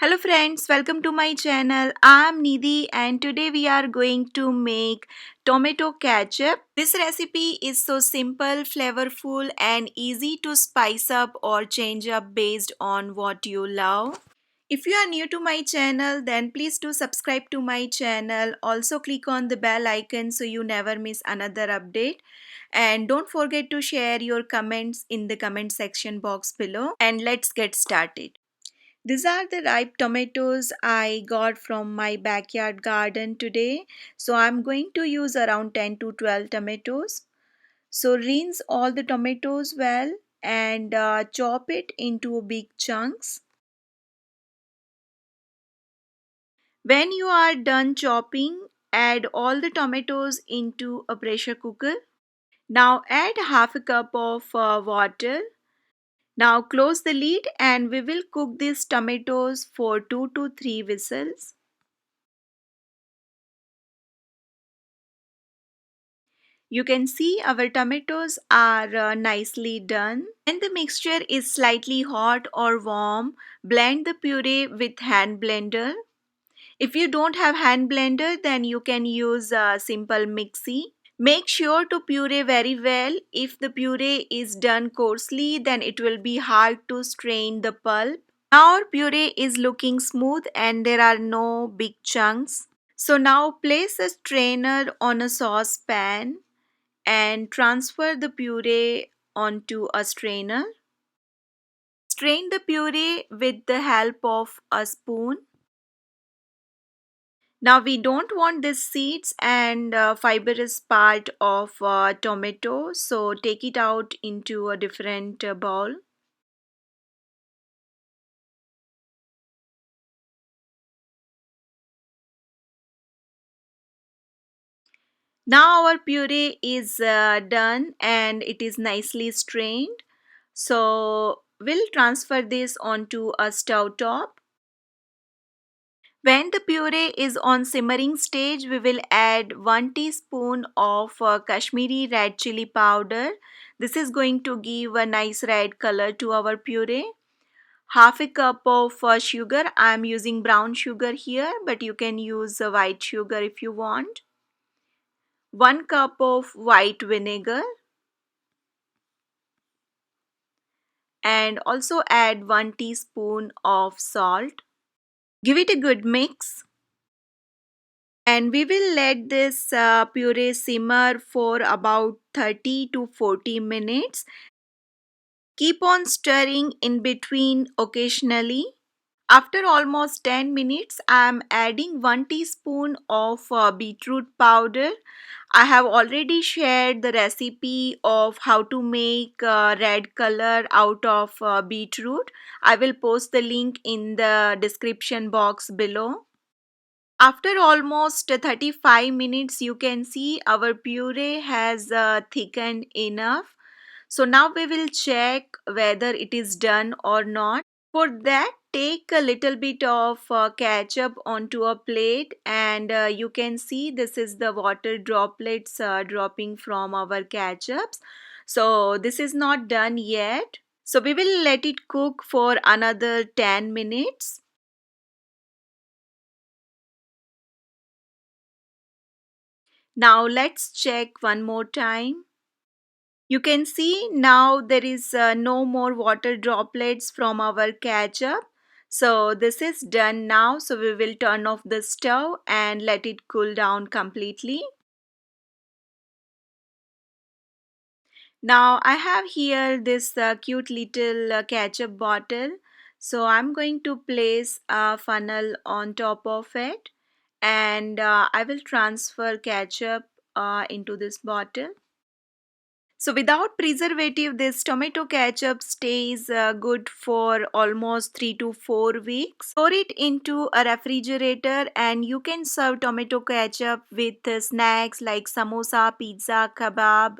Hello friends, welcome to my channel. I'm Nidhi and today we are going to make tomato ketchup. This recipe is so simple, flavorful and easy to spice up or change up based on what you love. If you are new to my channel, then please do subscribe to my channel. Also click on the bell icon so you never miss another update. And don't forget to share your comments in the comment section box below. And let's get started. These are the ripe tomatoes I got from my backyard garden today. So I'm going to use around 10 to 12 tomatoes. So rinse all the tomatoes well and chop it into big chunks. When you are done chopping, add all the tomatoes into a pressure cooker. Now add half a cup of water. Now close the lid and we will cook these tomatoes for 2 to 3 whistles. You can see our tomatoes are nicely done. When the mixture is slightly hot or warm, blend the puree with hand blender. If you don't have hand blender, then you can use a simple mixie. Make sure to puree very well. If the puree is done coarsely, then it will be hard to strain the pulp. Now our puree is looking smooth and there are no big chunks. So now place a strainer on a saucepan and transfer the puree onto a strainer. Strain the puree with the help of a spoon. Now we don't want the seeds and fibrous part of tomato, so take it out into a different bowl. Now our puree is done and it is nicely strained. So we'll transfer this onto a stove top. When the puree is on simmering stage, we will add 1 teaspoon of Kashmiri red chili powder. This is going to give a nice red color to our puree. Half a cup of sugar. I am using brown sugar here, but you can use white sugar if you want. 1 cup of white vinegar and also add 1 teaspoon of salt. Give it a good mix. And we will let this puree simmer for about 30 to 40 minutes. Keep on stirring in between occasionally. After almost 10 minutes, I am adding 1 teaspoon of beetroot powder. I have already shared the recipe of how to make red color out of beetroot. I will post the link in the description box below. After almost 35 minutes, you can see our puree has thickened enough. So now we will check whether it is done or not. For that, take a little bit of ketchup onto a plate and you can see this is the water droplets dropping from our ketchups. So this is not done yet. So we will let it cook for another 10 minutes. Now let's check one more time. You can see now there is no more water droplets from our ketchup. So this is done now. So we will turn off the stove and let it cool down completely. Now I have here this cute little ketchup bottle. So I'm going to place a funnel on top of it and I will transfer ketchup into this bottle. So without preservative, this tomato ketchup stays good for almost 3 to 4 weeks. Store it into a refrigerator and you can serve tomato ketchup with snacks like samosa, pizza, kebab,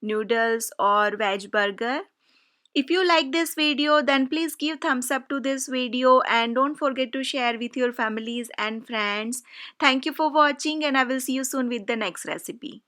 noodles or veg burger. If you like this video, then please give thumbs up to this video and don't forget to share with your families and friends. Thank you for watching and I will see you soon with the next recipe.